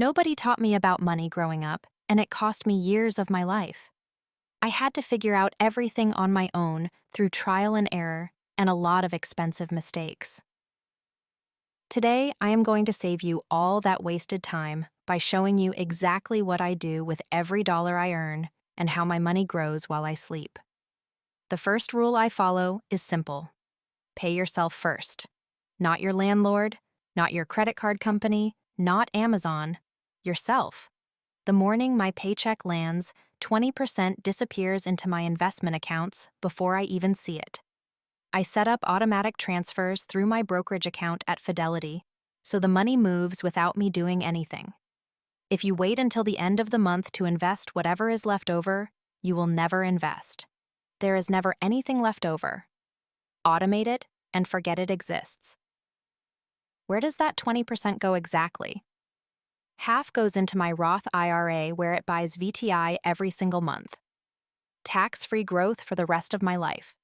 Nobody taught me about money growing up, and it cost me years of my life. I had to figure out everything on my own through trial and error and a lot of expensive mistakes. Today, I am going to save you all that wasted time by showing you exactly what I do with every dollar I earn and how my money grows while I sleep. The first rule I follow is simple. Pay yourself first. Not your landlord, not your credit card company, not Amazon, yourself. The morning my paycheck lands, 20% disappears into my investment accounts before I even see it. I set up automatic transfers through my brokerage account at Fidelity, so the money moves without me doing anything. If you wait until the end of the month to invest whatever is left over, you will never invest. There is never anything left over. Automate it and forget it exists. Where does that 20% go exactly? Half goes into my Roth IRA where it buys VTI every single month. Tax-free growth for the rest of my life.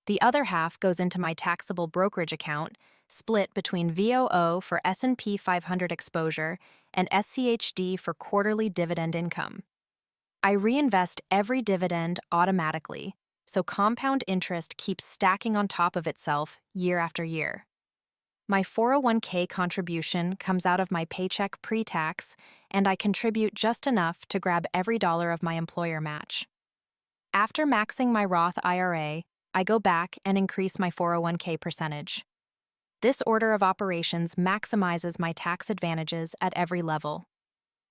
The other half goes into my taxable brokerage account, split between VOO for S&P 500 exposure and SCHD for quarterly dividend income. I reinvest every dividend automatically, so compound interest keeps stacking on top of itself year after year. My 401k contribution comes out of my paycheck pre-tax, and I contribute just enough to grab every dollar of my employer match. After maxing my Roth IRA, I go back and increase my 401k percentage. This order of operations maximizes my tax advantages at every level.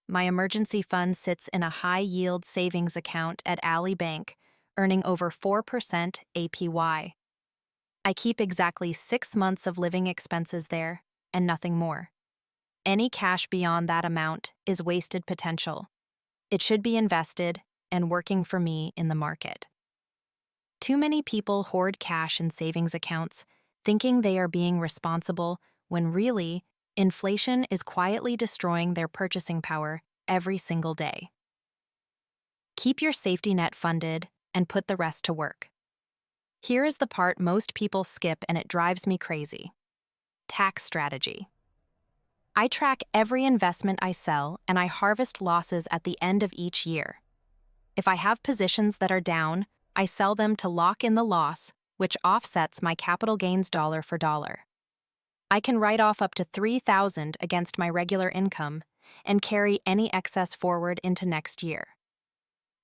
My emergency fund sits in a high-yield savings account at Ally Bank, earning over 4% APY. I keep exactly 6 months of living expenses there, and nothing more. Any cash beyond that amount is wasted potential. It should be invested and working for me in the market. Too many people hoard cash in savings accounts, thinking they are being responsible when really, inflation is quietly destroying their purchasing power every single day. Keep your safety net funded and put the rest to work. Here is the part most people skip and it drives me crazy. Tax strategy. I track every investment I sell and I harvest losses at the end of each year. If I have positions that are down, I sell them to lock in the loss, which offsets my capital gains dollar for dollar. I can write off up to $3,000 against my regular income and carry any excess forward into next year.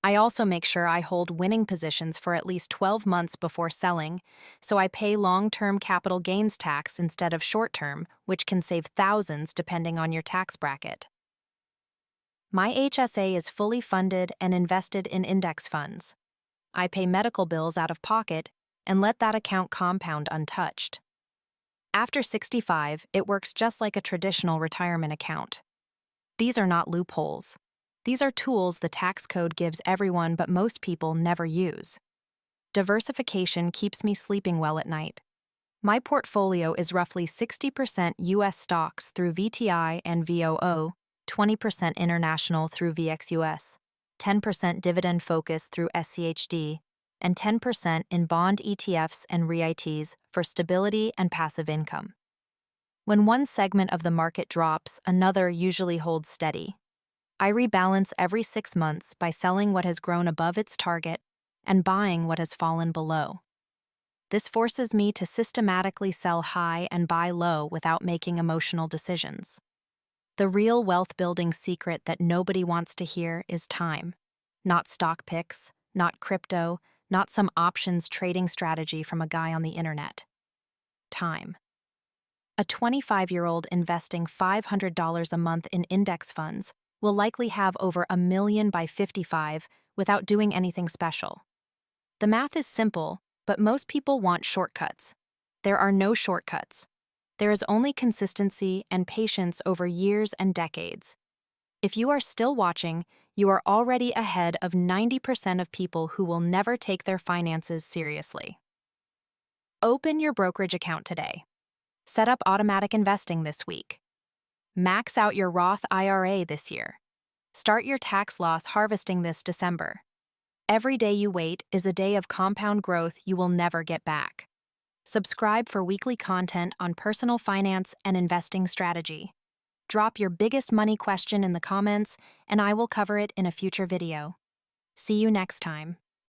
I also make sure I hold winning positions for at least 12 months before selling, so I pay long-term capital gains tax instead of short-term, which can save thousands depending on your tax bracket. My HSA is fully funded and invested in index funds. I pay medical bills out of pocket and let that account compound untouched. After 65, it works just like a traditional retirement account. These are not loopholes. These are tools the tax code gives everyone but most people never use. Diversification keeps me sleeping well at night. My portfolio is roughly 60% U.S. stocks through VTI and VOO, 20% international through VXUS, 10% dividend focus through SCHD, and 10% in bond ETFs and REITs for stability and passive income. When one segment of the market drops, another usually holds steady. I rebalance every 6 months by selling what has grown above its target and buying what has fallen below. This forces me to systematically sell high and buy low without making emotional decisions. The real wealth-building secret that nobody wants to hear is time. Not stock picks, not crypto, not some options trading strategy from a guy on the internet. Time. A 25-year-old investing $500 a month in index funds will likely have over $1 million by 55 without doing anything special. The math is simple, but most people want shortcuts. There are no shortcuts. There is only consistency and patience over years and decades. If you are still watching, you are already ahead of 90% of people who will never take their finances seriously. Open your brokerage account today. Set up automatic investing this week. Max out your Roth IRA this year. Start your tax loss harvesting this December. Every day you wait is a day of compound growth you will never get back. Subscribe for weekly content on personal finance and investing strategy. Drop your biggest money question in the comments, and I will cover it in a future video. See you next time.